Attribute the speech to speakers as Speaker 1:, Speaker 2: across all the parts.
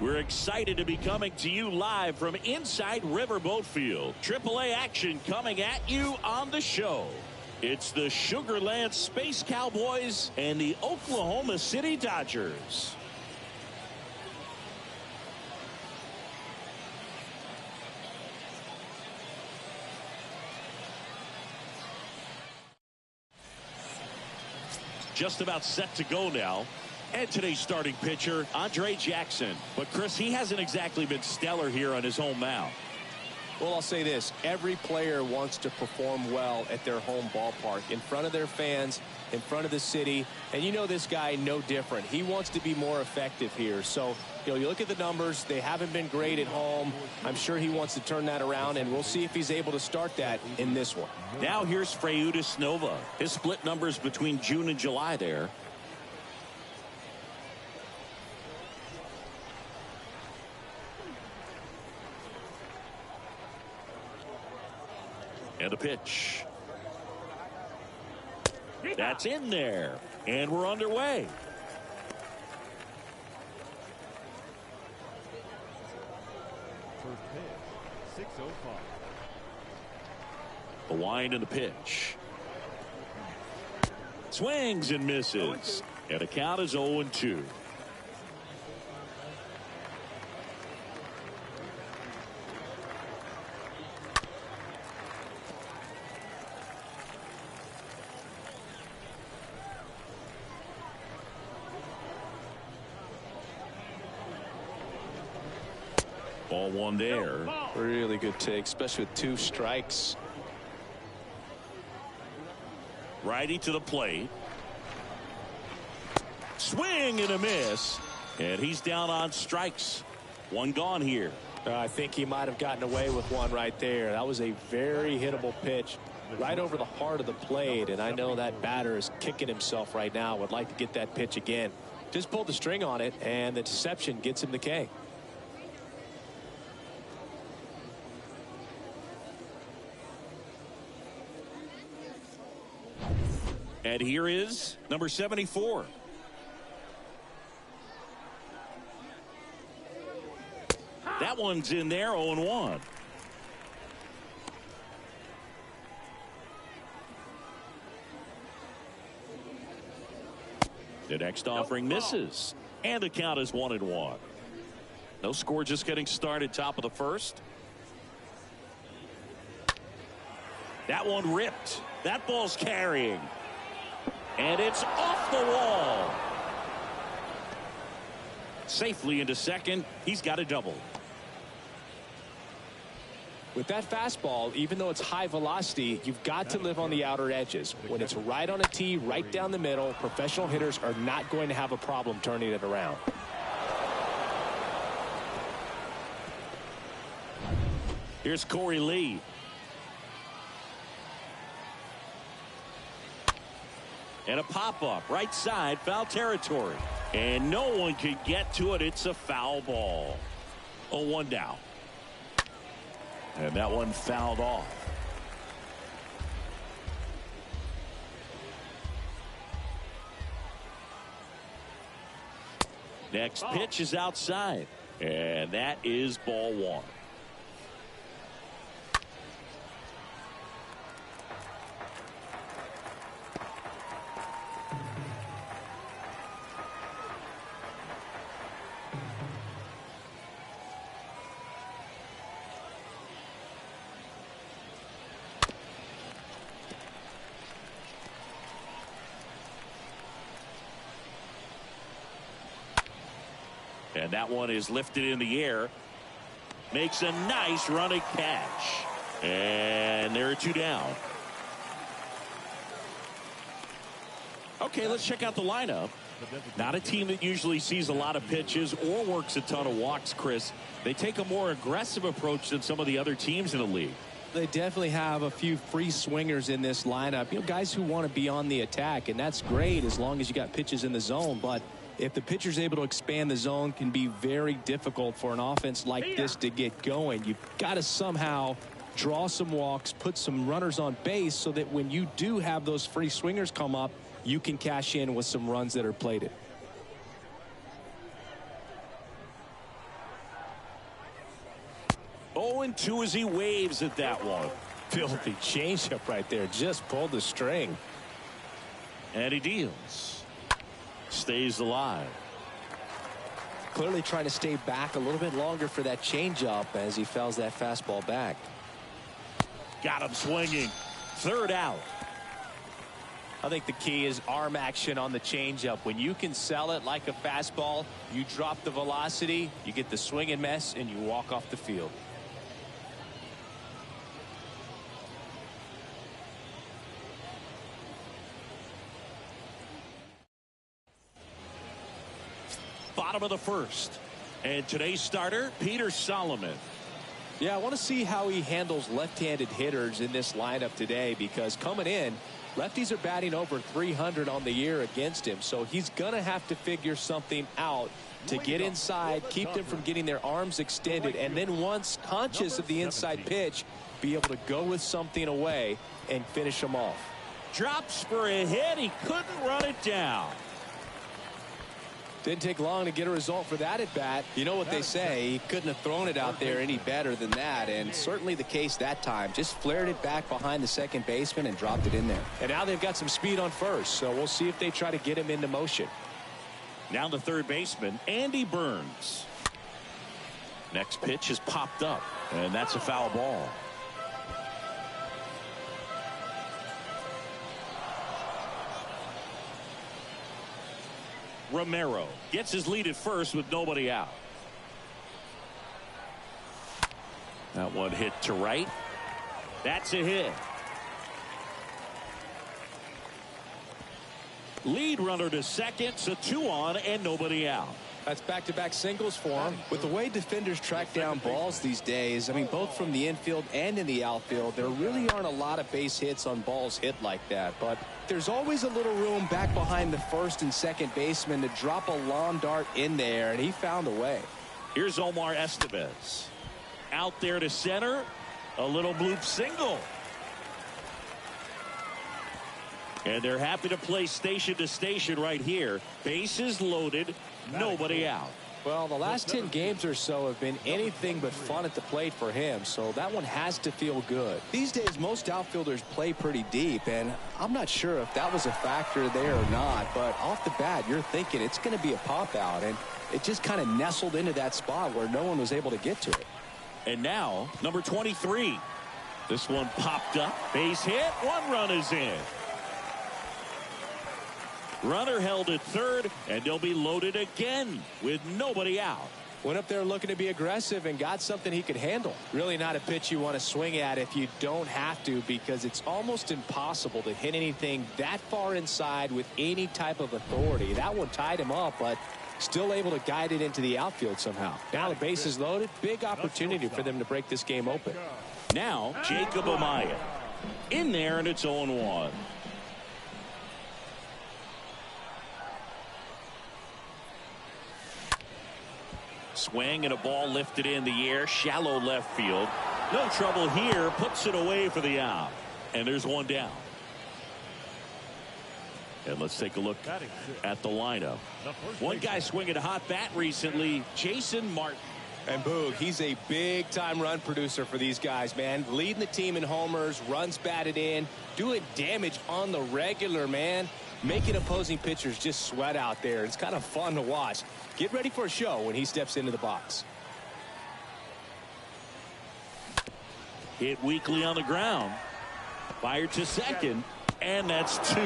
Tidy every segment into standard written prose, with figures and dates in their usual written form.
Speaker 1: We're excited to be coming to you live from inside Riverboat Field. AAA action coming at you on the show. It's the Sugar Land Space Cowboys and the Oklahoma City Dodgers. Just about set to go now. And today's starting pitcher, Andre Jackson. But, Chris, he hasn't exactly been stellar here on his home mound.
Speaker 2: Well, I'll say this. Every player wants to perform well at their home ballpark, in front of their fans, in front of the city. And you know this guy no different. He wants to be more effective here. So, you look at the numbers. They haven't been great at home. I'm sure he wants to turn that around, and we'll see if he's able to start that in this one.
Speaker 1: Now here's Freudis Nova. His split numbers between June and July there. And a pitch. That's in there. And we're underway.
Speaker 3: First pitch, 6:05.
Speaker 1: The wind and the pitch. Swings and misses. And the count is 0-2. Ball one there.
Speaker 2: Really good take, especially with 2 strikes.
Speaker 1: Righty to the plate. Swing and a miss. And he's down on strikes. 1 gone here.
Speaker 2: I think he might have gotten away with 1 right there. That was a very hittable pitch right over the heart of the plate. And I know that batter is kicking himself right now. Would like to get that pitch again. Just pulled the string on it, and the deception gets him the K.
Speaker 1: And here is number 74. That one's in there, 0-1. The next offering misses. And the count is 1-1. No score, just getting started, top of the first. That one ripped. That ball's carrying. And it's off the wall. Safely into second. He's got a double.
Speaker 2: With that fastball, even though it's high velocity, you've got to live on the outer edges. When it's right on a tee, right down the middle, professional hitters are not going to have a problem turning it around.
Speaker 1: Here's Corey Lee. And a pop-up, right side, foul territory. And no one could get to it. It's a foul ball. 0-1 down. And that one fouled off. Next pitch is outside. And that is ball 1. And that one is lifted in the air. Makes a nice running catch. And there are 2 down. Okay, let's check out the lineup. Not a team that usually sees a lot of pitches or works a ton of walks, Chris. They take a more aggressive approach than some of the other teams in the league.
Speaker 2: They definitely have a few free swingers in this lineup. Guys who want to be on the attack, and that's great as long as you got pitches in the zone. But if the pitcher's able to expand the zone, can be very difficult for an offense like this to get going. You've got to somehow draw some walks, put some runners on base so that when you do have those free swingers come up, you can cash in with some runs that are plated.
Speaker 1: 0-2 as he waves at that one.
Speaker 2: Filthy changeup right there. Just pulled the string.
Speaker 1: And he deals. Stays alive.
Speaker 2: Clearly trying to stay back a little bit longer for that changeup as he fouls that fastball back.
Speaker 1: Got him swinging. Third out.
Speaker 2: I think the key is arm action on the changeup. When you can sell it like a fastball, you drop the velocity, you get the swing and miss, and you walk off the field.
Speaker 1: Bottom of the first. And today's starter, Peter Solomon.
Speaker 2: Yeah, I want to see how he handles left-handed hitters in this lineup today, because coming in, lefties are batting over 300 on the year against him. So he's going to have to figure something out to get inside, keep them from getting their arms extended, and then once conscious of the inside pitch, be able to go with something away and finish them off.
Speaker 1: Drops for a hit. He couldn't run it down.
Speaker 2: Didn't take long to get a result for that at bat. You know what they say, he couldn't have thrown it out there any better than that, and certainly the case that time. Just flared it back behind the second baseman and dropped it in there. And now they've got some speed on first, so we'll see if they try to get him into motion.
Speaker 1: Now the third baseman, Andy Burns. Next pitch is popped up, and that's a foul ball. Romero gets his lead at first with nobody out. That one hit to right. That's a hit. Lead runner to second, so 2 on and nobody out.
Speaker 2: That's back-to-back singles for him. With the way defenders track down balls these days, I mean, both from the infield and in the outfield, there really aren't a lot of base hits on balls hit like that. But there's always a little room back behind the first and second baseman to drop a lawn dart in there, and he found a way.
Speaker 1: Here's Omar Estevez. Out there to center. A little bloop single. And they're happy to play station to station right here. Bases loaded. Nobody out.
Speaker 2: Well, the last 10 games or so have been anything but fun at the plate for him, so that one has to feel good. These days, most outfielders play pretty deep, and I'm not sure if that was a factor there or not, but off the bat, you're thinking it's going to be a pop-out, and it just kind of nestled into that spot where no one was able to get to it.
Speaker 1: And now, number 23. This one popped up. Base hit. 1 run is in. Runner held at third, and they'll be loaded again with nobody out.
Speaker 2: Went up there looking to be aggressive and got something he could handle. Really not a pitch you want to swing at if you don't have to, because it's almost impossible to hit anything that far inside with any type of authority. That one tied him up, but still able to guide it into the outfield somehow. Now the base is loaded. Big opportunity for them to break this game open.
Speaker 1: Now Jacob Amaya in there, and it's 0-1. Swing and a ball lifted in the air, shallow left field. No trouble here, puts it away for the out. And there's one down. And let's take a look at the lineup. One guy swinging a hot bat recently, Jason Martin.
Speaker 2: And Boog, he's a big-time run producer for these guys, man. Leading the team in homers, runs batted in, doing damage on the regular, man. Making opposing pitchers just sweat out there. It's kind of fun to watch. Get ready for a show when he steps into the box.
Speaker 1: Hit weakly on the ground. Fired to second, and that's 2.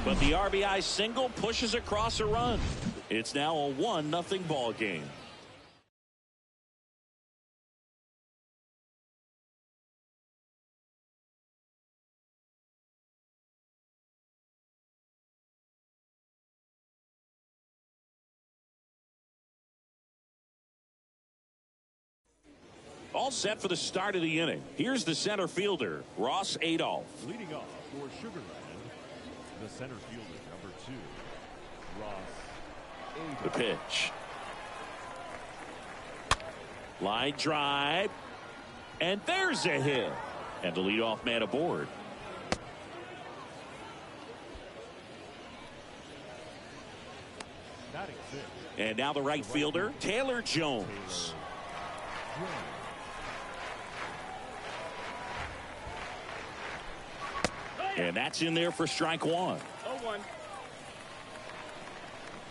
Speaker 1: But the RBI single pushes across a run. It's now a 1-0 ball game. All set for the start of the inning. Here's the center fielder, Ross Adolph.
Speaker 3: Leading off for Sugarland, the center fielder, number 2, Ross Adolph.
Speaker 1: The pitch. Line drive. And there's a hit. And the leadoff man aboard. And now the right fielder, Taylor Jones. And that's in there for strike one.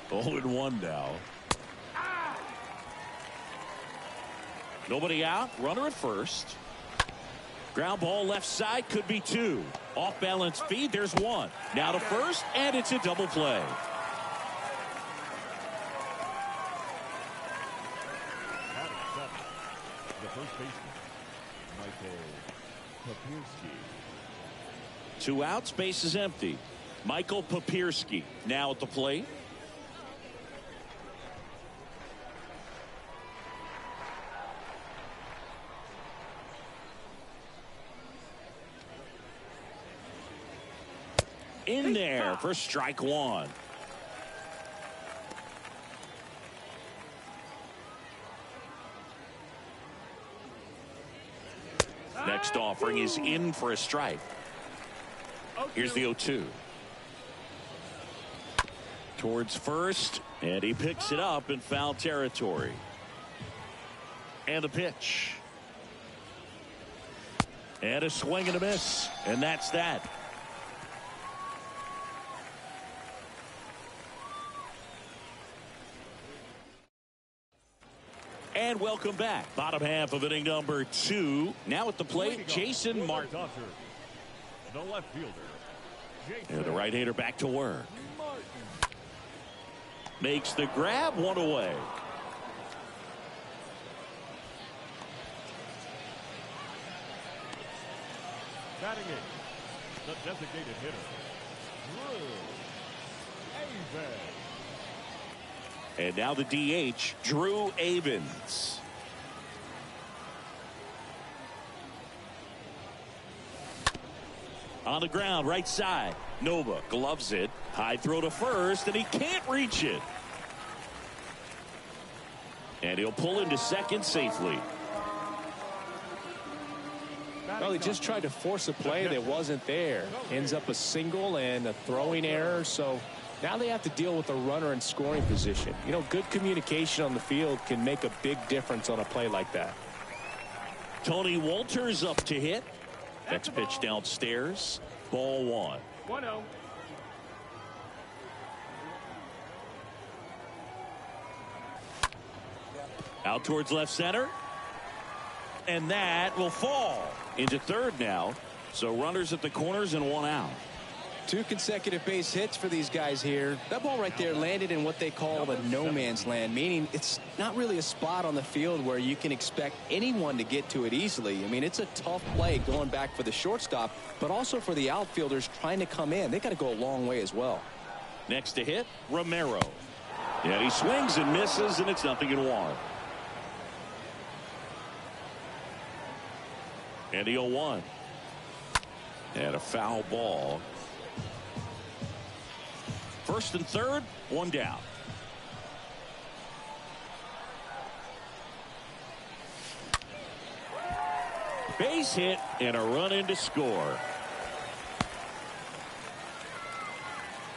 Speaker 1: 0-1 now. Nobody out. Runner at first. Ground ball left side, could be two. Off balance feed, there's one. Now to first, and it's a double play.
Speaker 3: The first baseman, Papierski.
Speaker 1: Two outs, base is empty. Michael Papierski now at the plate. In there for strike one. Next offering is in for a strike. Here's the 0-2. Towards first, and he picks it up in foul territory. And a pitch. And a swing and a miss. And that's that. And welcome back. Bottom half of inning number 2. Now at the plate, Jason Martin.
Speaker 3: The left fielder.
Speaker 1: And the right-hander back to work. Makes the grab, one away.
Speaker 3: Batting eighth, the designated hitter, Drew Avens.
Speaker 1: And now the DH, Drew Avens. On the ground, right side. Nova gloves it. High throw to first, and he can't reach it. And he'll pull into second safely.
Speaker 2: Well, he just tried to force a play that wasn't there. Ends up a single and a throwing error. So now they have to deal with a runner in scoring position. You know, good communication on the field can make a big difference on a play like that.
Speaker 1: Tony Wolters up to hit. Next pitch downstairs. Ball one.
Speaker 4: 1-0.
Speaker 1: Out towards left center. And that will fall into third now. So runners at the corners and one out.
Speaker 2: 2 consecutive base hits for these guys here. That ball right there landed in what they call the no man's land, meaning it's not really a spot on the field where you can expect anyone to get to it easily. I mean, it's a tough play going back for the shortstop, but also for the outfielders trying to come in. They got to go a long way as well.
Speaker 1: Next to hit, Romero. And he swings and misses, and it's 0-1. And the 0-1. And a foul ball. First and third, one down. Base hit and a run in to score.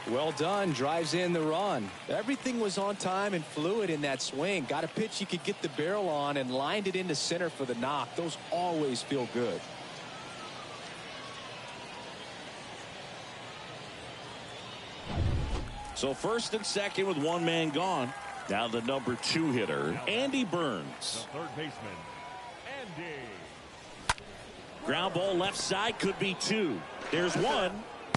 Speaker 2: Well done. Drives in the run. Everything was on time and fluid in that swing. Got a pitch you could get the barrel on and lined it into center for the knock. Those always feel good.
Speaker 1: So first and second with one man gone. Now the number 2 hitter, Andy Burns.
Speaker 3: The third baseman, Andy.
Speaker 1: Ground ball left side, could be 2. There's one.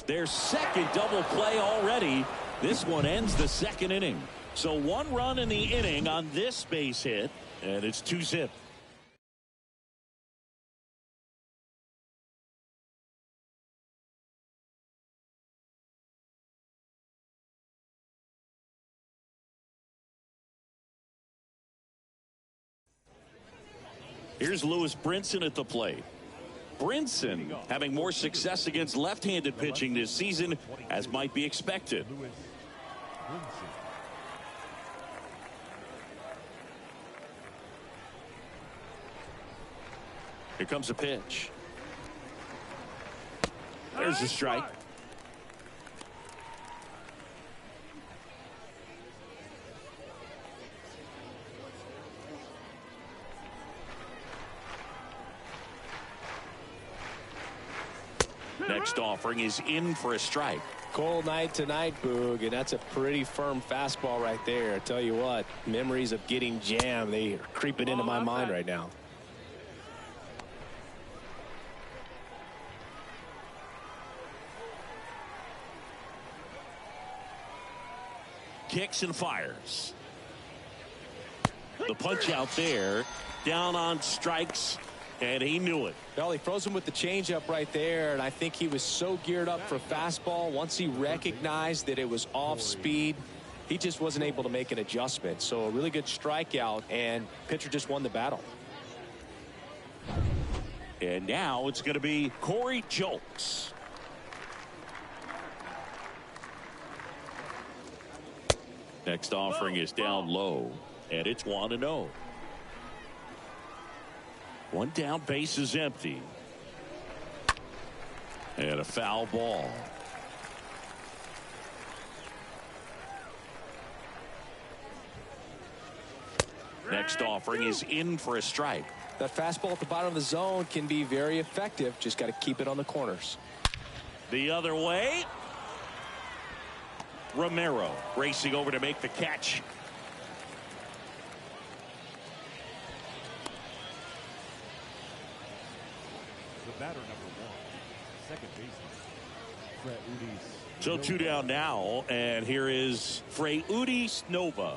Speaker 1: Their second double play already. This one ends the second inning. So 1 run in the inning on this base hit, and it's 2-zip. Here's Lewis Brinson at the plate. Brinson having more success against left-handed pitching this season, as might be expected. Here comes a pitch. There's a strike. Next offering is in for a strike.
Speaker 2: Cold night tonight, Boog, and that's a pretty firm fastball right there. I tell you what, memories of getting jammed, they are creeping into my mind right now.
Speaker 1: Kicks and fires. The punch out there, down on strikes, and he knew it.
Speaker 2: Well, he froze him with the changeup right there, and I think he was so geared up for fastball. Once he recognized that it was off speed, he just wasn't able to make an adjustment. So a really good strikeout, and pitcher just won the battle.
Speaker 1: And now it's going to be Corey Julks. Next offering is down low, and it's 1-0. One down, base is empty. And a foul ball. Next offering is in for a strike.
Speaker 2: That fastball at the bottom of the zone can be very effective. Just got to keep it on the corners.
Speaker 1: The other way. Romero racing over to make the catch.
Speaker 3: The batter, number 1, second baseman.
Speaker 1: So 2 down now, and here is Freudis Nova.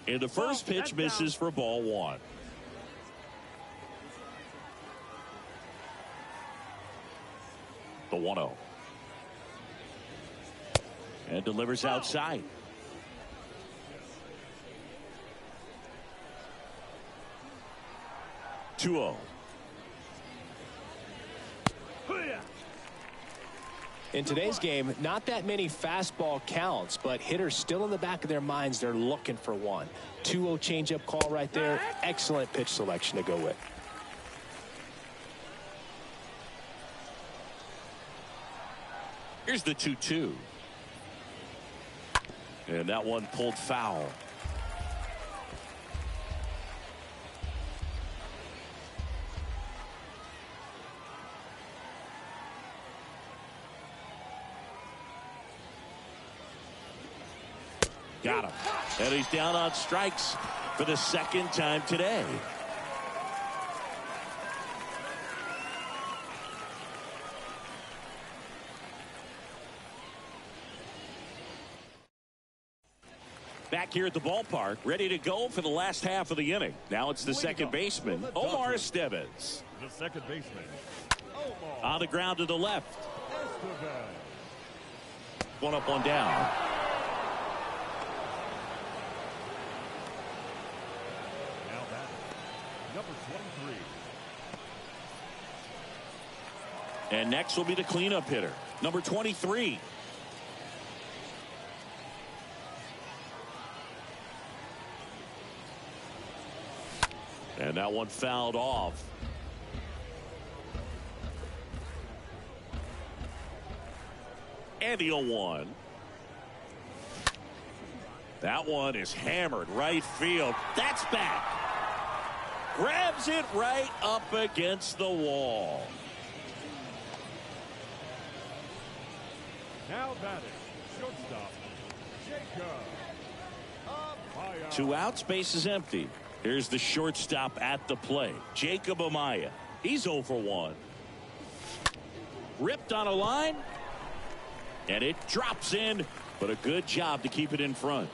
Speaker 1: And the first pitch misses for ball 1. The 1-0. And delivers outside. Two-0.
Speaker 2: In today's game, not that many fastball counts, but hitters still in the back of their minds, they're looking for one. 2-0 changeup call right there. Excellent pitch selection to go with.
Speaker 1: Here's the 2-2. And that one pulled foul. Got him. And he's down on strikes for the second time today. Back here at the ballpark, ready to go for the last half of the inning. Now it's the second baseman, Omar Estevez.
Speaker 3: The second baseman, Omar.
Speaker 1: On the ground to the left.
Speaker 3: Estevez.
Speaker 1: One up, one down.
Speaker 3: Now batting, number 23.
Speaker 1: And next will be the cleanup hitter, number 23. And that one fouled off. And the 0-1. That one is hammered right field. That's back. Grabs it right up against the wall.
Speaker 3: Now batting, shortstop, Jacob.
Speaker 1: 2 outs, base is empty. Here's the shortstop at the plate, Jacob Amaya. He's 0 for 1. Ripped on a line. And it drops in, but a good job to keep it in front.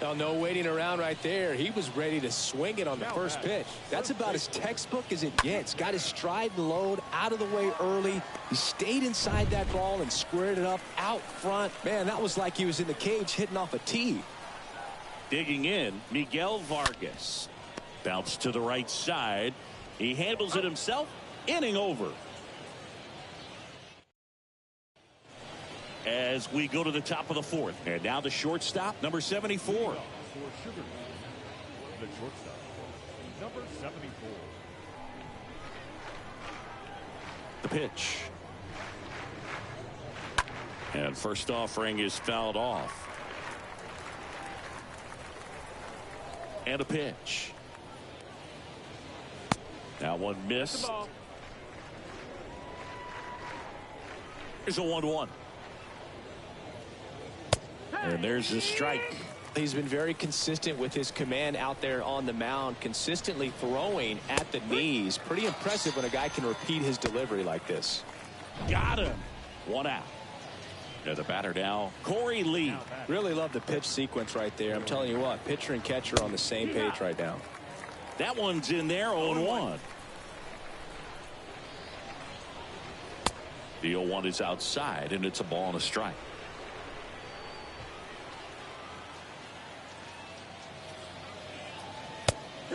Speaker 2: Now, no waiting around right there. He was ready to swing it on the first pitch. That's about as textbook as it gets. Got his stride and load out of the way early. He stayed inside that ball and squared it up out front. Man, that was like he was in the cage hitting off a tee.
Speaker 1: Digging in, Miguel Vargas. Bounce to the right side. He handles it himself. Inning over. As we go to the top of the 4th. And now the shortstop, number 74.
Speaker 3: For Sugar, the shortstop, number 74.
Speaker 1: The pitch. And first offering is fouled off. And a pitch. That one missed. Here's a 1-1. And there's a strike.
Speaker 2: He's been very consistent with his command out there on the mound, consistently throwing at the knees. Pretty impressive when a guy can repeat his delivery like this.
Speaker 1: Got him. 1 out. The batter now, Corey Lee.
Speaker 2: Really love the pitch sequence right there. I'm telling you what, pitcher and catcher are on the same page right now.
Speaker 1: That one's in there, 0-1. The 0-1 is outside, and it's a ball and a strike.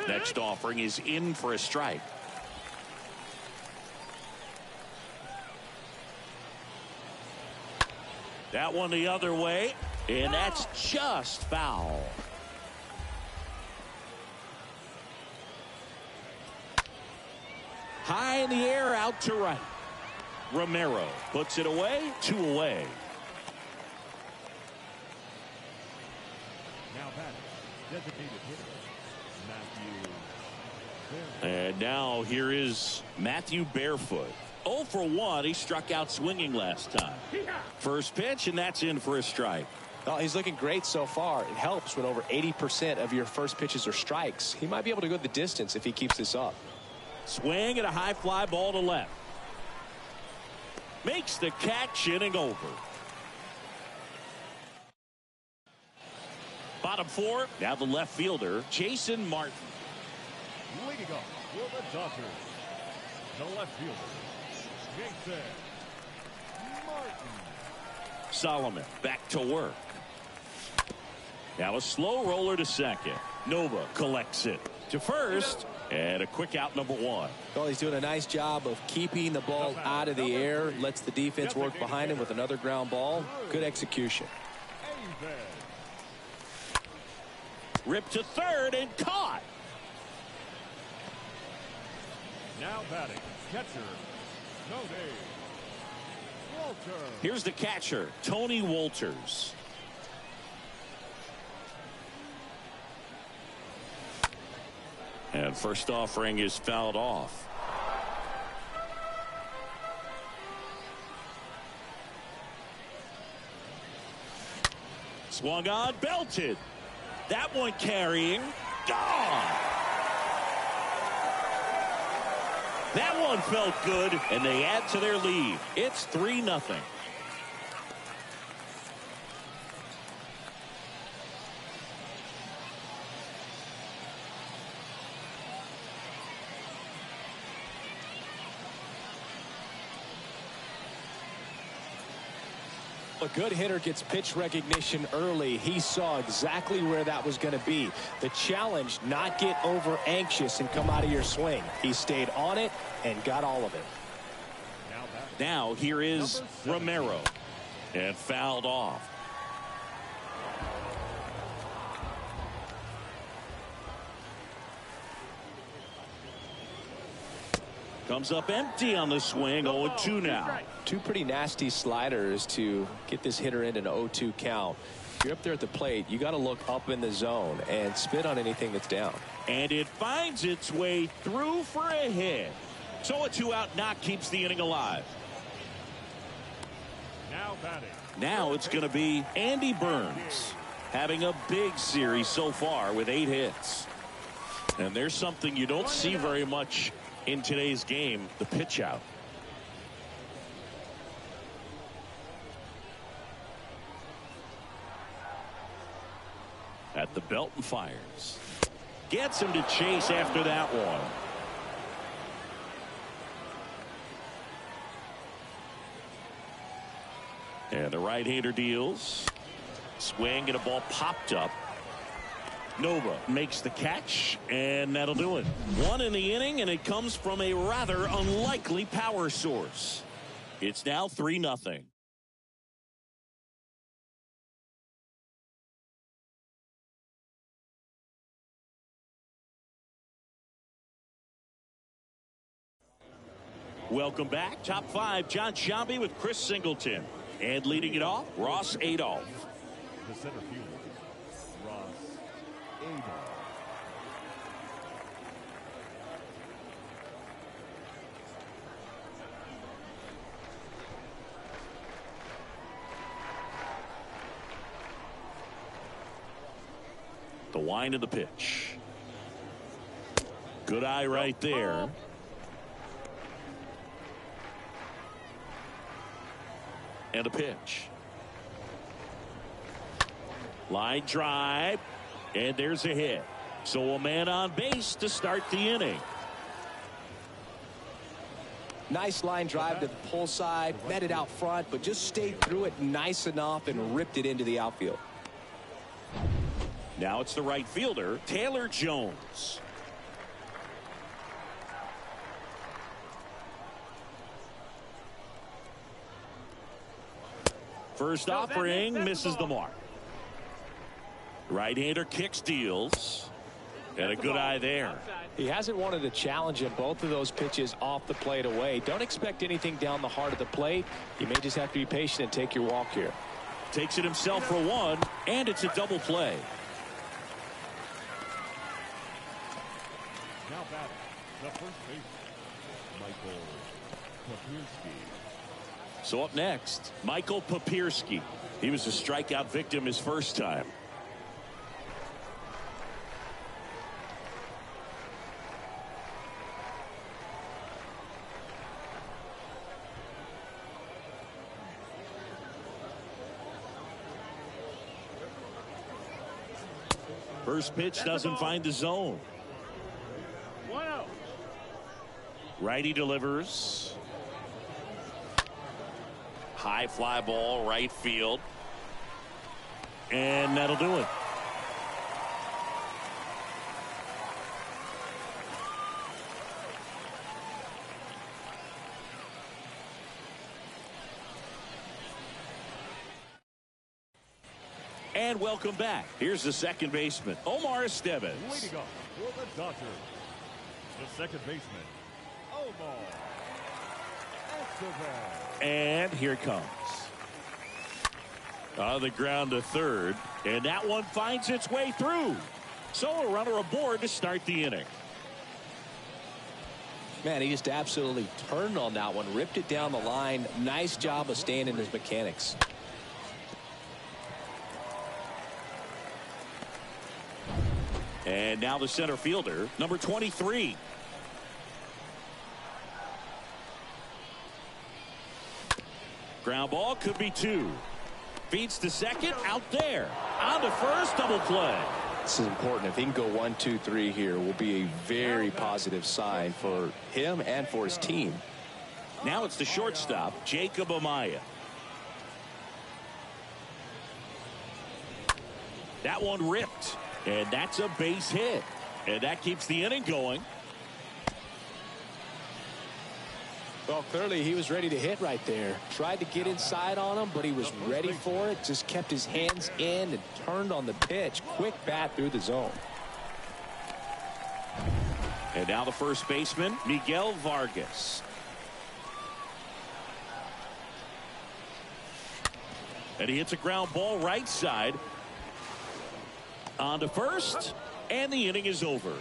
Speaker 1: Next offering is in for a strike. That one the other way, and that's just foul. High in the air, out to right. Romero puts it away, 2 away.
Speaker 3: Now batting, designated hitter, Matthew.
Speaker 1: And now here is Matthew Barefoot. 0 for 1. He struck out swinging last time. First pitch, and that's in for a strike.
Speaker 2: Well, he's looking great so far. It helps when over 80% of your first pitches are strikes. He might be able to go the distance if he keeps this up.
Speaker 1: Swing and a high fly ball to left. Makes the catch, inning over. Bottom 4, now the left fielder, Jason Martin.
Speaker 3: Leading off for the Dodgers, the left fielder, Jason Martin.
Speaker 1: Solomon back to work. Now a slow roller to second. Nova collects it to first, and a quick out, number 1.
Speaker 2: Well, he's doing a nice job of keeping the ball out of the air. Lets the defense work behind him with another ground ball. Good execution.
Speaker 1: Ripped to third and caught.
Speaker 3: Now batting, catcher, Tony Walters.
Speaker 1: Here's the catcher, Tony Walters. And first offering is fouled off. Swung on, belted. That one carrying, gone. That one felt good, and they add to their lead. It's 3-0.
Speaker 2: A good hitter gets pitch recognition early. He saw exactly where that was going to be. The challenge, not get over anxious and come out of your swing. He stayed on it and got all of it.
Speaker 1: Now here is Romero, and fouled off. Comes up empty on the swing. 0-2 now.
Speaker 2: 2 pretty nasty sliders to get this hitter in an 0-2 count. If you're up there at the plate, you got to look up in the zone and spit on anything that's down.
Speaker 1: And it finds its way through for a hit. So a 2-out knock keeps the inning alive.
Speaker 3: Now batting.
Speaker 1: Now it's going to be Andy Burns, having a big series so far with 8 hits. And there's something you don't see very much in today's game, the pitch out. At the belt and fires. Gets him to chase after that one. And the right-hander deals. Swing and a ball popped up. Nova makes the catch, and that'll do it. 1 in the inning, and it comes from a rather unlikely power source. It's now 3-0. Welcome back. Top 5, John Sciambi with Chris Singleton. And leading it off, Ross Adolph.
Speaker 3: The center fielder, Ross Adolph.
Speaker 1: wind of the pitch. Good eye right there. And a pitch. Line drive. And there's a hit. So a man on base to start the inning.
Speaker 2: Nice line drive to the pull side. Met it out front, but just stayed through it nice enough and ripped it into the outfield.
Speaker 1: Now it's the right fielder, Taylor Jones. First offering misses the mark. Right-hander kicks, deals. And a good eye there.
Speaker 2: He hasn't wanted to challenge him. Both of those pitches off the plate away. Don't expect anything down the heart of the plate. You may just have to be patient and take your walk here.
Speaker 1: Takes it himself for one, and it's a double play.
Speaker 3: Now batting, the first baseman, Michael Papierski.
Speaker 1: So up next, Michael Papierski. He was a strikeout victim his first time. First pitch doesn't find the zone.
Speaker 3: 1-0.
Speaker 1: Righty delivers. High fly ball, right field. And that'll do it. And welcome back. Here's the second baseman, Omar Estevez.
Speaker 3: Leading up for the Dodgers, the second baseman, Omar Estevez.
Speaker 1: And here it comes. On the ground to third. And that one finds its way through. So a runner aboard to start the inning.
Speaker 2: Man, he just absolutely turned on that one. Ripped it down the line. Nice job of staying in his mechanics.
Speaker 1: And now the center fielder, number 23. Ground ball, could be two. Feeds to second, out there. On to first, double play.
Speaker 2: This is important. If he can go 1, 2, 3 here, will be a very positive sign for him and for his team.
Speaker 1: Now it's the shortstop, Jacob Amaya. That one ripped. And that's a base hit. And that keeps the inning going.
Speaker 2: Well, clearly he was ready to hit right there. Tried to get inside on him, but he was ready for it. Just kept his hands in and turned on the pitch. Quick bat through the zone.
Speaker 1: And now the first baseman, Miguel Vargas. And he hits a ground ball right side. On to first, and the inning is over.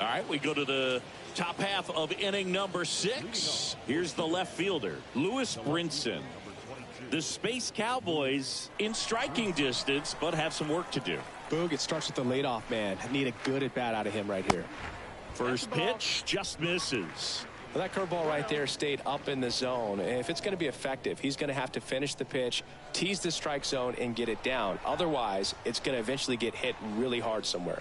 Speaker 1: All right, we go to the top half of inning number 6. Here's the left fielder, Lewis Brinson. The Space Cowboys in striking distance, but have some work to do.
Speaker 2: Boog, it starts with the leadoff man. Need a good at bat out of him right here.
Speaker 1: First pitch just misses.
Speaker 2: Well, that curveball right there stayed up in the zone. If it's going to be effective, he's going to have to finish the pitch, tease the strike zone, and get it down. Otherwise, it's going to eventually get hit really hard somewhere.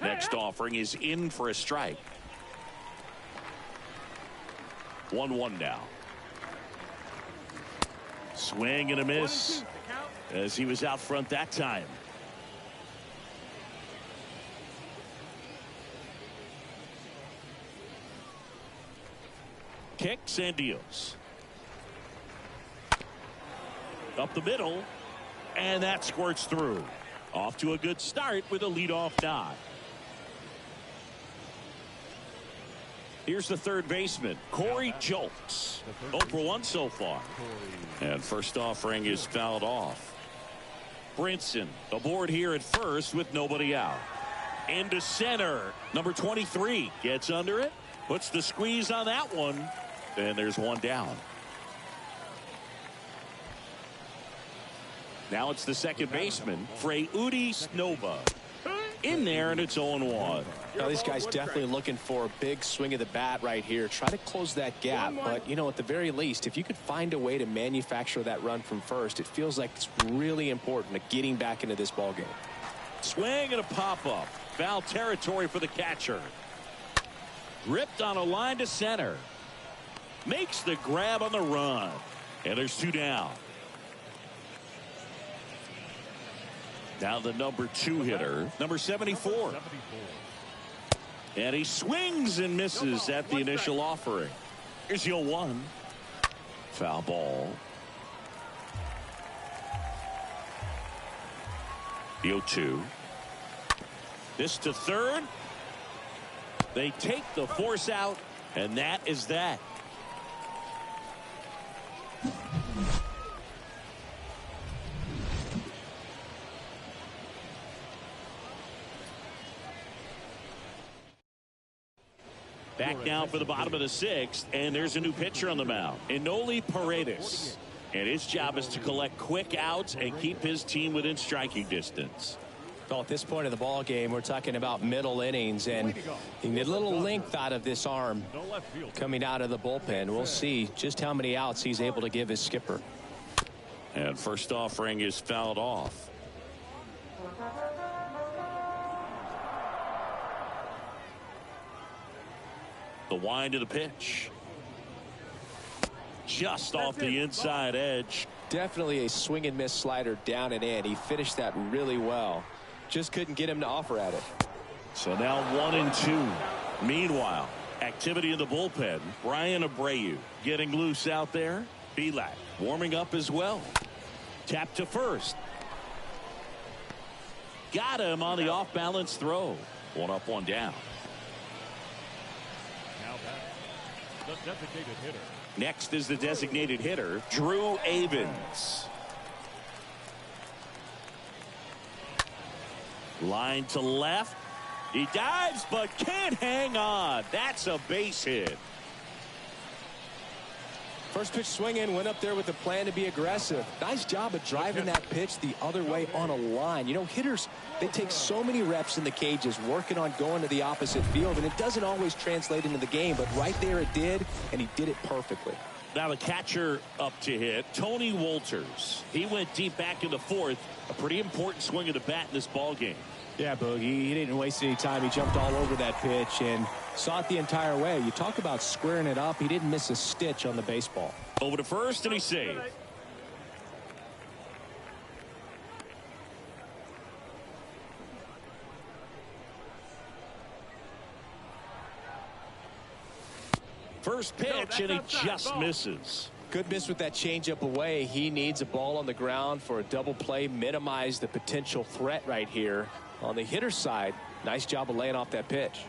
Speaker 1: Next offering is in for a strike. 1-1 now. Swing and a miss as he was out front that time. Kicks and deals. Up the middle, and that squirts through. Off to a good start with a leadoff nod. Here's the third baseman, Corey Julks. 0 for 1 so far. And first offering is fouled off. Brinson aboard here at first with nobody out. Into center. Number 23 gets under it. Puts the squeeze on that one. And there's one down. Now it's the second baseman, Freudy Snova. In there, and it's 0-1.
Speaker 2: Now, these guys definitely looking for a big swing of the bat right here. Try to close that gap. But, you know, at the very least, if you could find a way to manufacture that run from first, it feels like it's really important to getting back into this ball game.
Speaker 1: Swing and a pop-up. Foul territory for the catcher. Ripped on a line to center. Makes the grab on the run. And there's 2 down. Now the number 2 hitter, number 74. And he swings and misses at the initial offering. Here's the 0-1. Foul ball. The 0-2. This to third. They take the force out, and that is that. Back now for the bottom of the 6th, and there's a new pitcher on the mound, Enoli Paredes. And his job is to collect quick outs and keep his team within striking distance.
Speaker 2: Well, at this point in the ball game, we're talking about middle innings, and you need a little length out of this arm coming out of the bullpen. We'll see just how many outs he's able to give his skipper.
Speaker 1: And first offering is fouled off. The wind of the pitch. Just off the inside edge.
Speaker 2: Definitely a swing and miss slider down and in. He finished that really well. Just couldn't get him to offer at it.
Speaker 1: So now 1-2. Meanwhile, activity in the bullpen. Brian Abreu getting loose out there. Belak warming up as well. Tap to first. Got him on the off balance throw. 1 up, 1 down.
Speaker 3: The designated hitter.
Speaker 1: Next is the designated hitter, Drew Avens. Line to left. He dives but can't hang on. That's a base hit.
Speaker 2: First pitch swinging, went up there with a plan to be aggressive. Nice job of driving that pitch the other way on a line. You know, hitters, they take so many reps in the cages working on going to the opposite field, and it doesn't always translate into the game, but right there it did, and he did it perfectly.
Speaker 1: Now the catcher up to hit, Tony Wolters. He went deep back in the 4th. A pretty important swing of the bat in this ball game.
Speaker 2: Yeah, Boogie, he didn't waste any time. He jumped all over that pitch and saw it the entire way. You talk about squaring it up. He didn't miss a stitch on the baseball.
Speaker 1: Over to first, and he saved. First pitch, and he just misses.
Speaker 2: Good miss with that changeup away. He needs a ball on the ground for a double play, minimize the potential threat right here. On the hitter's side, nice job of laying off that pitch.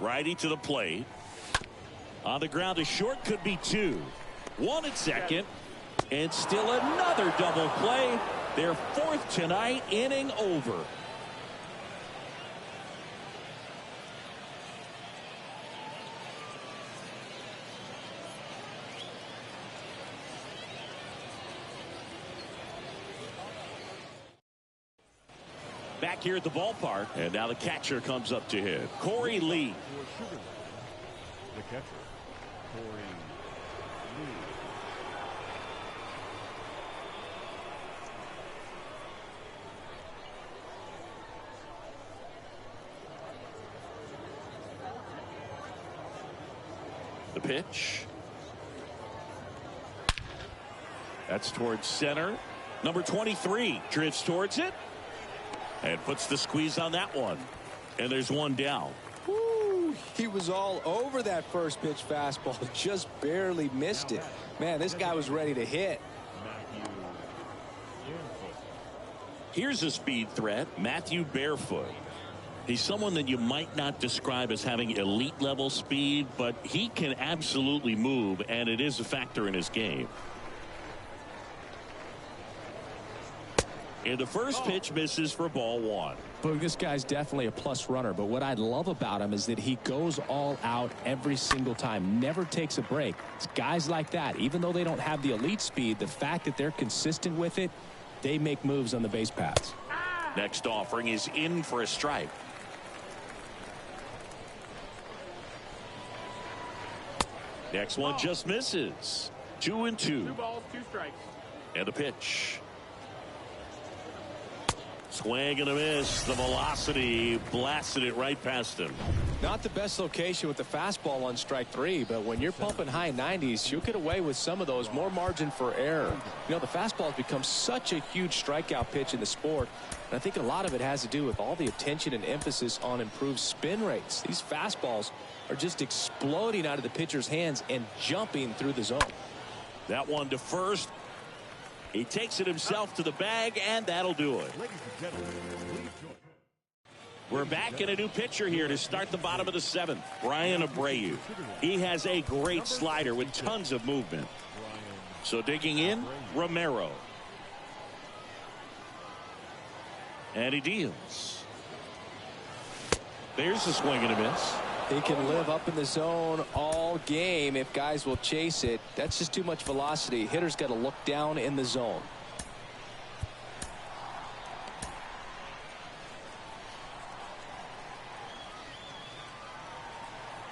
Speaker 1: Righty to the plate. On the ground, a short, could be 2. 1 at second, and still another double play. Their 4th tonight, inning over. Back here at the ballpark, and now the catcher comes up to hit. Corey Lee.
Speaker 3: The catcher, Corey Lee.
Speaker 1: The pitch. That's towards center. Number 23 drifts towards it. And puts the squeeze on that one. And there's one down.
Speaker 2: Woo, he was all over that first pitch fastball. Just barely missed it. Man, this guy was ready to hit.
Speaker 1: Here's a speed threat, Matthew Barefoot. He's someone that you might not describe as having elite level speed, but he can absolutely move, and it is a factor in his game. And the first pitch misses for ball one.
Speaker 2: Boog, this guy's definitely a plus runner, but what I love about him is that he goes all out every single time, never takes a break. It's guys like that, even though they don't have the elite speed, the fact that they're consistent with it, they make moves on the base paths.
Speaker 1: Next offering is in for a strike. Next one just misses. 2-2.
Speaker 4: 2 balls, 2 strikes.
Speaker 1: And a pitch. Swing and a miss. The velocity blasted it right past him.
Speaker 2: Not the best location with the fastball on strike 3, but when you're pumping high 90s, you'll get away with some of those. More margin for error. You know, the fastball has become such a huge strikeout pitch in the sport, and I think a lot of it has to do with all the attention and emphasis on improved spin rates. These fastballs are just exploding out of the pitcher's hands and jumping through the zone.
Speaker 1: That one to first. He takes it himself to the bag, and that'll do it. We're back in a new pitcher here to start the bottom of the 7th. Brian Abreu. He has a great slider with tons of movement. So digging in, Romero. And he deals. There's a swing and a miss.
Speaker 2: He can live up in the zone all game if guys will chase it. That's just too much velocity. Hitter's got to look down in the zone.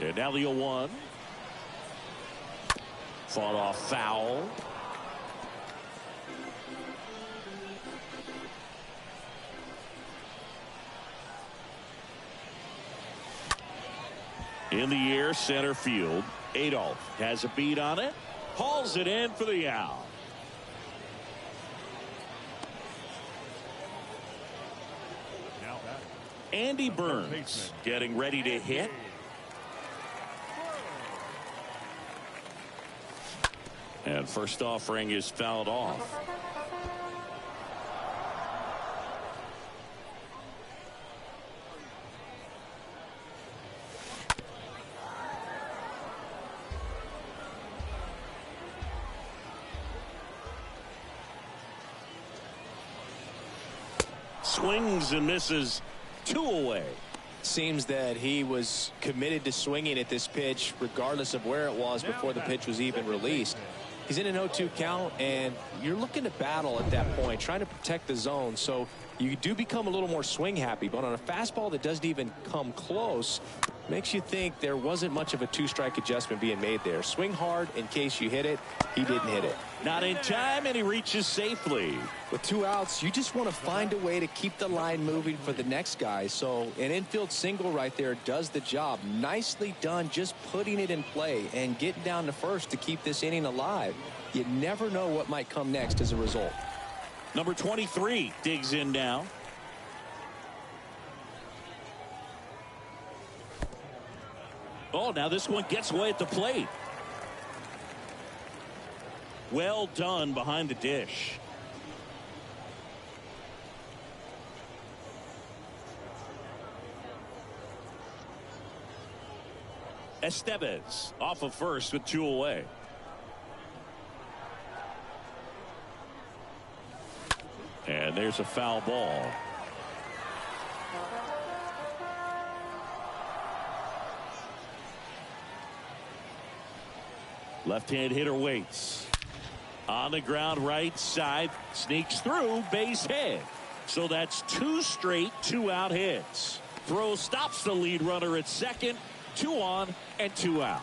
Speaker 1: And now the 0-1. Fought off foul. In the air, center field. Adolph has a beat on it. Hauls it in for the out. Andy Burns getting ready to hit. And first offering is fouled off. Swings and misses. 2 away.
Speaker 2: Seems that he was committed to swinging at this pitch regardless of where it was before the pitch was even released. He's in an 0-2 count, and you're looking to battle at that point, trying to protect the zone. So you do become a little more swing happy, but on a fastball that doesn't even come close, makes you think there wasn't much of a 2-strike adjustment being made there. Swing hard in case you hit it. He didn't hit it.
Speaker 1: Not in time, and he reaches safely.
Speaker 2: With 2 outs, you just want to find a way to keep the line moving for the next guy. So an infield single right there does the job. Nicely done, just putting it in play and getting down to first to keep this inning alive. You never know what might come next as a result.
Speaker 1: Number 23 digs in now. Oh, now this one gets away at the plate. Well done behind the dish. Estevez off of first with 2 away. And there's a foul ball. Left-hand hitter waits. On the ground, right side, sneaks through, base hit. So that's 2 straight 2-out hits. Throw stops the lead runner at second. 2 on and 2 out.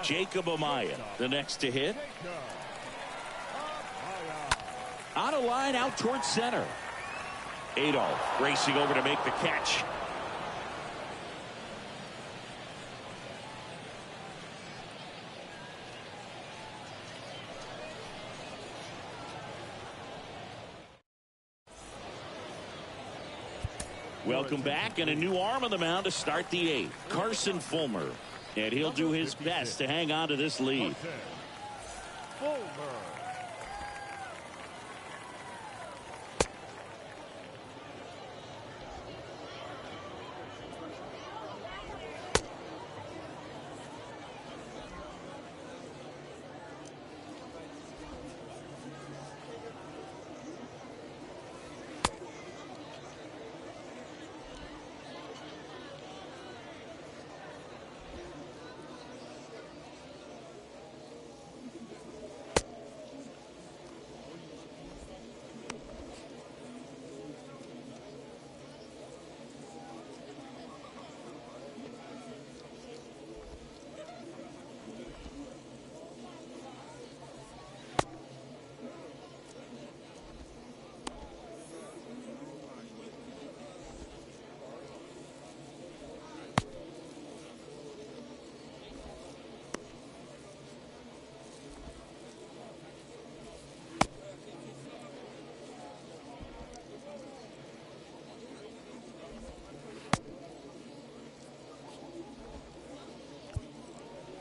Speaker 1: Jacob Amaya, the next to hit. On a line out towards center. Adolph racing over to make the catch. Welcome back, and a new arm on the mound to start the 8th. Carson Fulmer. And he'll do his best to hang on to this lead.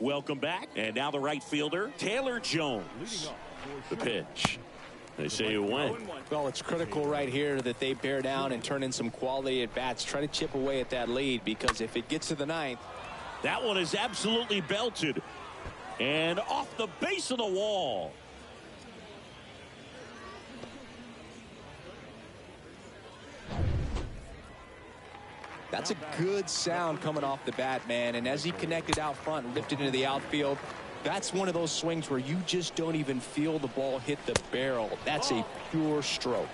Speaker 1: Welcome back. And now the right fielder, Taylor Jones. The pitch. They say it went.
Speaker 2: Well, it's critical right here that they bear down and turn in some quality at bats. Try to chip away at that lead, because if it gets to the ninth.
Speaker 1: That one is absolutely belted. And off the base of the wall.
Speaker 2: That's a good sound coming off the bat, man. And as he connected out front and lifted into the outfield, that's one of those swings where you just don't even feel the ball hit the barrel. That's a pure stroke.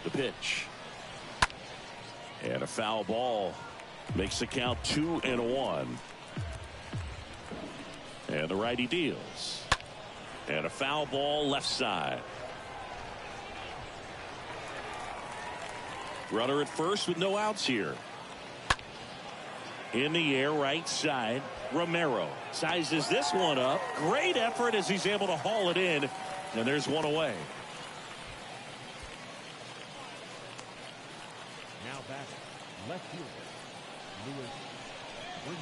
Speaker 1: The pitch. And a foul ball. Makes the count 2-1. And the righty deals. And a foul ball left side. Runner at first with no outs here. In the air, right side. Romero sizes this one up. Great effort as he's able to haul it in. And there's one away.
Speaker 3: Now batting, left fielder, Brinson.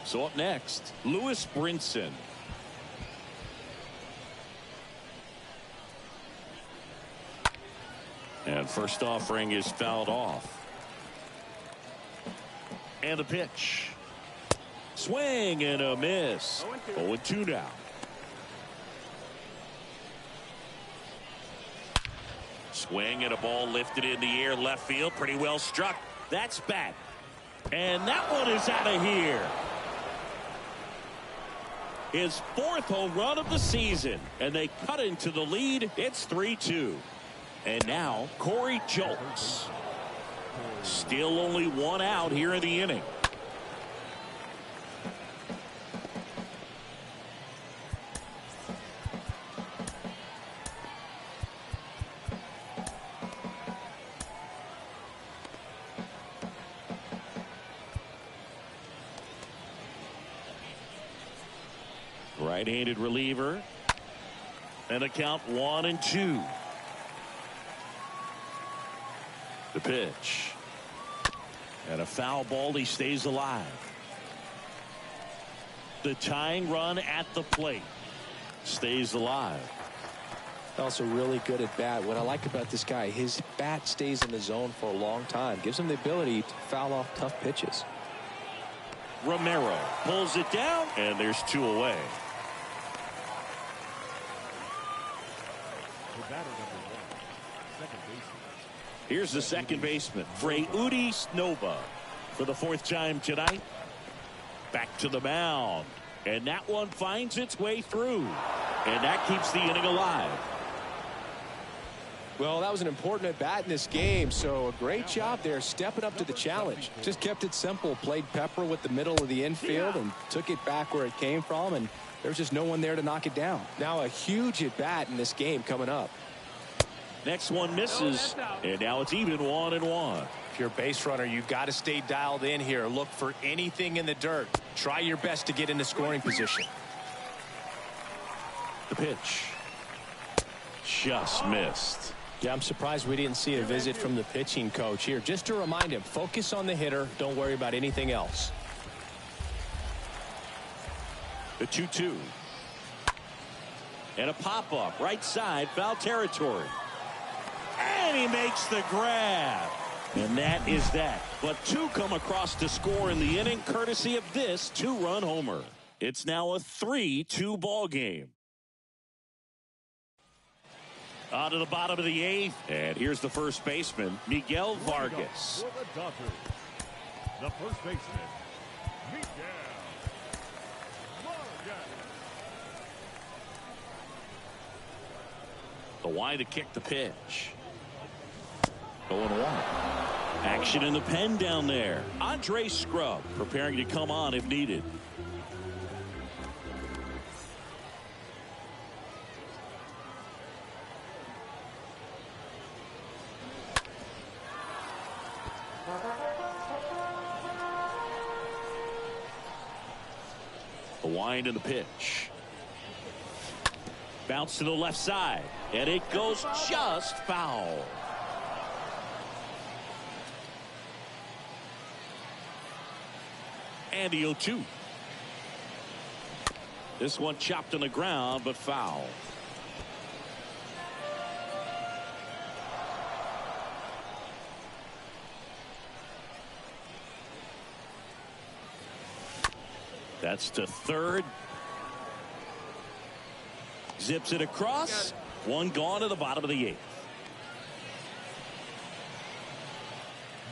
Speaker 1: So up next, Brinson. And first offering is fouled off. And the pitch. Swing and a miss. 0-2 now. Swing and a ball lifted in the air left field. Pretty well struck. That's back. And that one is out of here. His 4th home run of the season. And they cut into the lead. It's 3-2. And now Corey Jolts. Still only one out here in the inning. Right-handed reliever. And a count 1-2. The pitch. And a foul ball. He stays alive. The tying run at the plate. Stays alive.
Speaker 2: Also really good at bat. What I like about this guy, his bat stays in the zone for a long time. Gives him the ability to foul off tough pitches.
Speaker 1: Romero pulls it down. And there's 2 away. Here's the second baseman, Freudy Snova, for the 4th time tonight. Back to the mound. And that one finds its way through. And that keeps the inning alive.
Speaker 2: Well, that was an important at bat in this game, so a great job there stepping up to the challenge. Just kept it simple, played pepper with the middle of the infield and took it back where it came from, and there's just no one there to knock it down. Now a huge at bat in this game coming up.
Speaker 1: Next one misses, and now it's even 1-1.
Speaker 2: If you're a base runner, you've got to stay dialed in here. Look for anything in the dirt. Try your best to get into scoring position.
Speaker 1: The pitch. Just missed.
Speaker 2: Yeah, I'm surprised we didn't see a visit from the pitching coach here. Just to remind him, focus on the hitter. Don't worry about anything else.
Speaker 1: The 2-2. And a pop-up right side, foul territory. And he makes the grab. And that is that. But 2 come across to score in the inning, courtesy of this 2-run homer. It's now a 3-2 ball game. On to the bottom of the 8th. And here's the first baseman, Miguel Vargas.
Speaker 3: For the Dodgers, the first baseman, Miguel Vargas.
Speaker 1: The wind to kick the pitch. 0-1. Action in the pen down there. Andre Scrub preparing to come on if needed. The wind and the pitch. Bounce to the left side. And it goes just foul. And the 0-2. This one chopped on the ground, but foul. That's to third. Zips it across. One gone to the bottom of the 8th.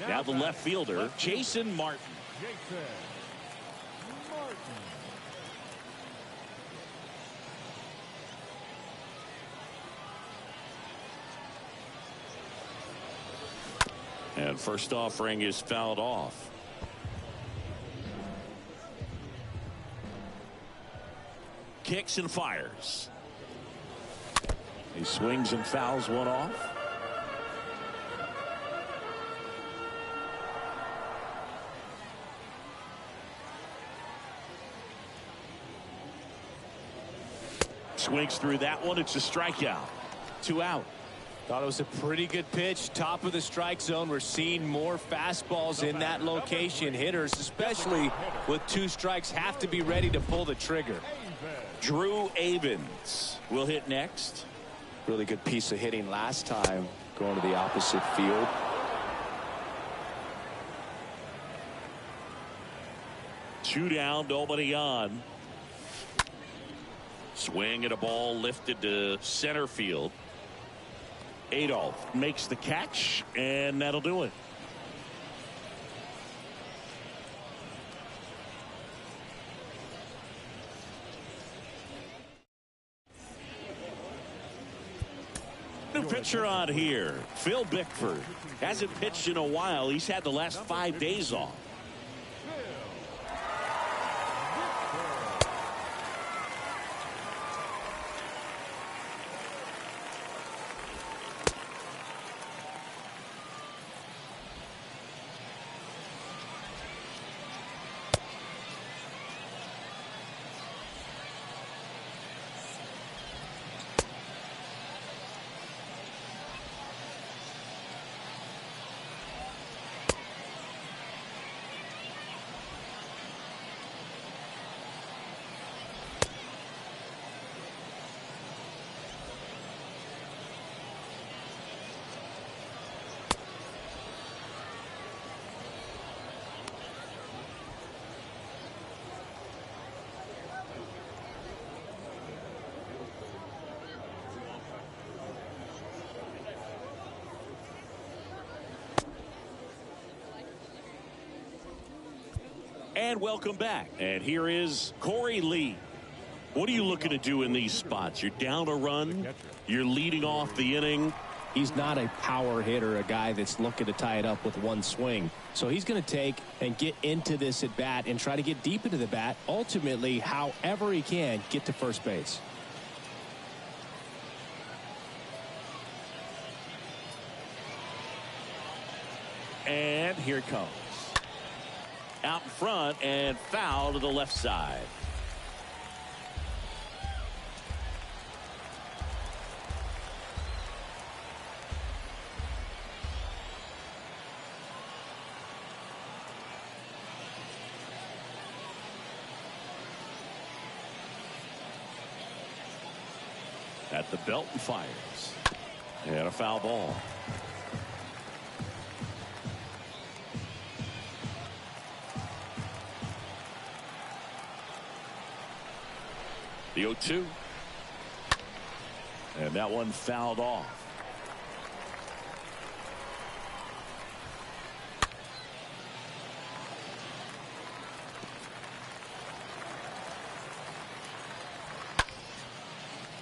Speaker 1: Now the left fielder, Jason Martin. And first offering is fouled off. Kicks and fires. He swings and fouls one off. Swings through that one. It's a strikeout. 2 out.
Speaker 2: Thought it was a pretty good pitch. Top of the strike zone. We're seeing more fastballs in that location. Hitters, especially with 2 strikes, have to be ready to pull the trigger.
Speaker 1: Drew Avens will hit next.
Speaker 2: Really good piece of hitting last time, going to the opposite field.
Speaker 1: Two down, nobody on. Swing at a ball lifted to center field. Adolph makes the catch, and that'll do it. New pitcher on here, Phil Bickford. Hasn't pitched in a while. He's had the last 5 days off. And welcome back. And here is Corey Lee. What are you looking to do in these spots? You're down a run. You're leading off the inning.
Speaker 2: He's not a power hitter, a guy that's looking to tie it up with one swing. So he's going to take and get into this at bat and try to get deep into the bat. Ultimately, however he can, get to first base.
Speaker 1: And here it comes. Out in front and foul to the left side. At the belt and fires. And a foul ball. The 0-2. And that one fouled off.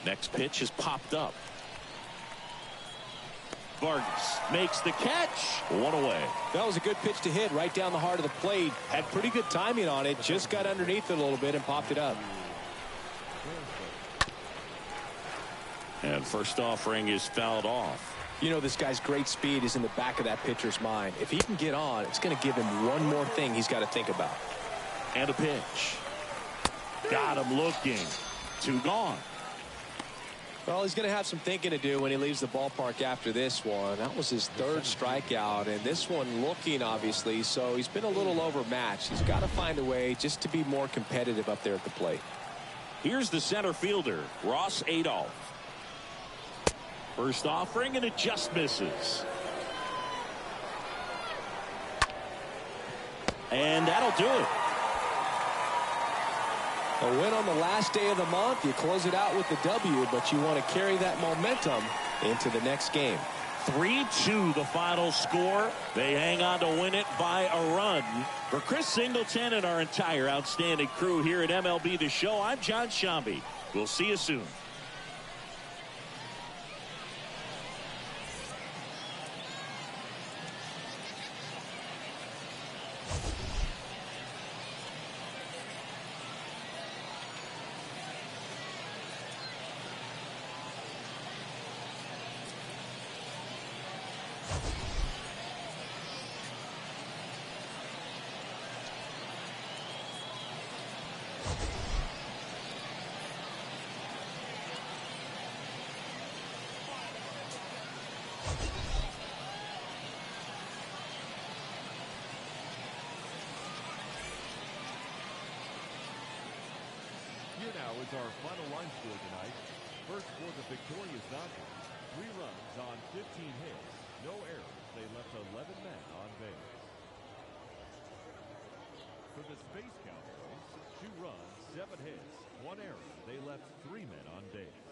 Speaker 1: Next pitch is popped up. Vargas makes the catch. One away.
Speaker 2: That was a good pitch to hit right down the heart of the plate. Had pretty good timing on it. Just got underneath it a little bit and popped it up.
Speaker 1: And first offering is fouled off.
Speaker 2: You know, this guy's great speed is in the back of that pitcher's mind. If he can get on, it's going to give him one more thing he's got to think about.
Speaker 1: And a pitch. Got him looking. 2 gone.
Speaker 2: Well, he's going to have some thinking to do when he leaves the ballpark after this one. That was his third strikeout, and this one looking, obviously, so he's been a little overmatched. He's got to find a way just to be more competitive up there at the plate.
Speaker 1: Here's the center fielder, Ross Adolph. First offering, and it just misses. And that'll do it.
Speaker 2: A win on the last day of the month. You close it out with the W, but you want to carry that momentum into the next game.
Speaker 1: 3-2 the final score. They hang on to win it by a run. For Chris Singleton and our entire outstanding crew here at MLB The Show, I'm John Shambi. We'll see you soon.
Speaker 3: Here now is our final line score tonight. First for the victorious Dodgers, 3 runs on 15 hits, no errors. They left 11 men on base. For the Space Cowboys, 2 runs, 7 hits, 1 error. They left 3 men on base.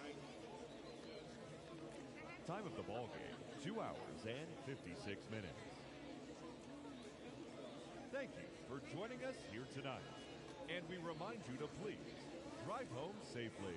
Speaker 3: Time of the ball game, 2 hours and 56 minutes. Thank you for joining us here tonight. And we remind you to please drive home safely.